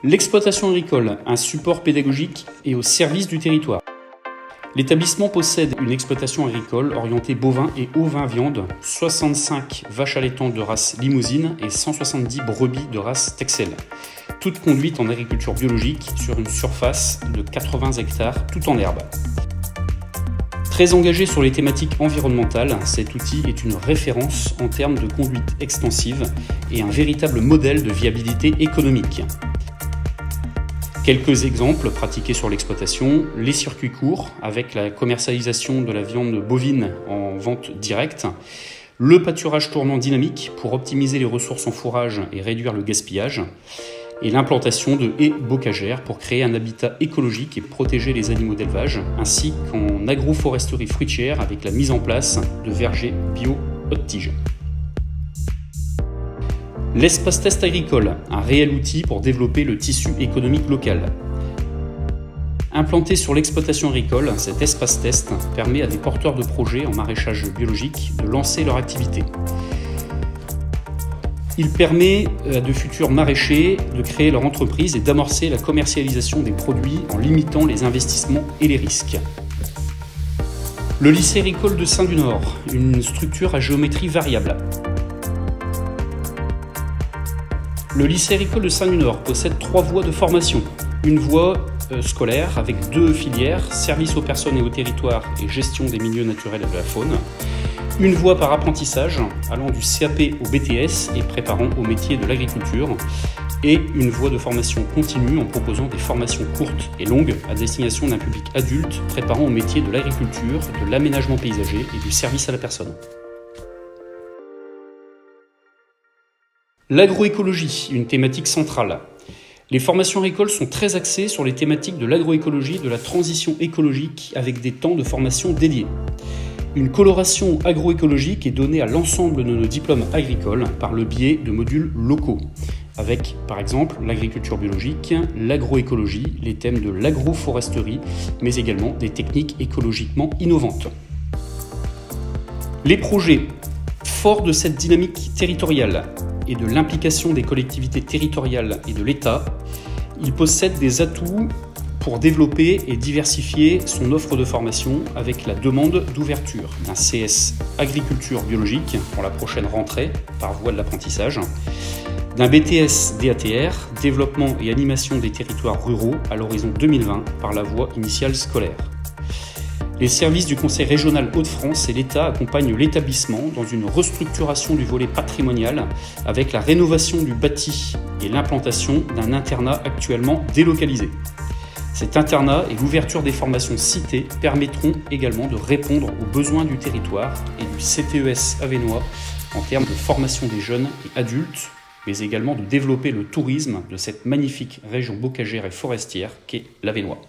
L'exploitation agricole, un support pédagogique et au service du territoire. L'établissement possède une exploitation agricole orientée bovin et ovin-viande, 65 vaches allaitantes de race Limousine et 170 brebis de race Texel, toutes conduites en agriculture biologique sur une surface de 80 hectares, tout en herbe. Très engagé sur les thématiques environnementales, cet outil est une référence en termes de conduite extensive et un véritable modèle de viabilité économique. Quelques exemples pratiqués sur l'exploitation, les circuits courts avec la commercialisation de la viande bovine en vente directe, le pâturage tournant dynamique pour optimiser les ressources en fourrage et réduire le gaspillage, et l'implantation de haies bocagères pour créer un habitat écologique et protéger les animaux d'élevage, ainsi qu'en agroforesterie fruitière avec la mise en place de vergers bio haute tige. L'espace test agricole, un réel outil pour développer le tissu économique local. Implanté sur l'exploitation agricole, cet espace test permet à des porteurs de projets en maraîchage biologique de lancer leur activité. Il permet à de futurs maraîchers de créer leur entreprise et d'amorcer la commercialisation des produits en limitant les investissements et les risques. Le lycée agricole de Saint-du-Nord, une structure à géométrie variable. Le lycée agricole de Saint-du-Nord possède 3 voies de formation. Une voie scolaire avec 2 filières, service aux personnes et aux territoires et gestion des milieux naturels et de la faune. Une voie par apprentissage, allant du CAP au BTS et préparant au métier de l'agriculture. Et une voie de formation continue en proposant des formations courtes et longues à destination d'un public adulte, préparant au métier de l'agriculture, de l'aménagement paysager et du service à la personne. L'agroécologie, une thématique centrale. Les formations agricoles sont très axées sur les thématiques de l'agroécologie et de la transition écologique avec des temps de formation dédiés. Une coloration agroécologique est donnée à l'ensemble de nos diplômes agricoles par le biais de modules locaux, avec par exemple l'agriculture biologique, l'agroécologie, les thèmes de l'agroforesterie, mais également des techniques écologiquement innovantes. Les projets, forts de cette dynamique territoriale et de l'implication des collectivités territoriales et de l'État, ils possèdent des atouts pour développer et diversifier son offre de formation avec la demande d'ouverture d'un CS agriculture biologique pour la prochaine rentrée par voie de l'apprentissage, d'un BTS DATR, développement et animation des territoires ruraux à l'horizon 2020 par la voie initiale scolaire. Les services du Conseil régional Hauts-de-France et l'État accompagnent l'établissement dans une restructuration du volet patrimonial avec la rénovation du bâti et l'implantation d'un internat actuellement délocalisé. Cet internat et l'ouverture des formations citées permettront également de répondre aux besoins du territoire et du CTES avesnois en termes de formation des jeunes et adultes, mais également de développer le tourisme de cette magnifique région bocagère et forestière qu'est l'Avesnois.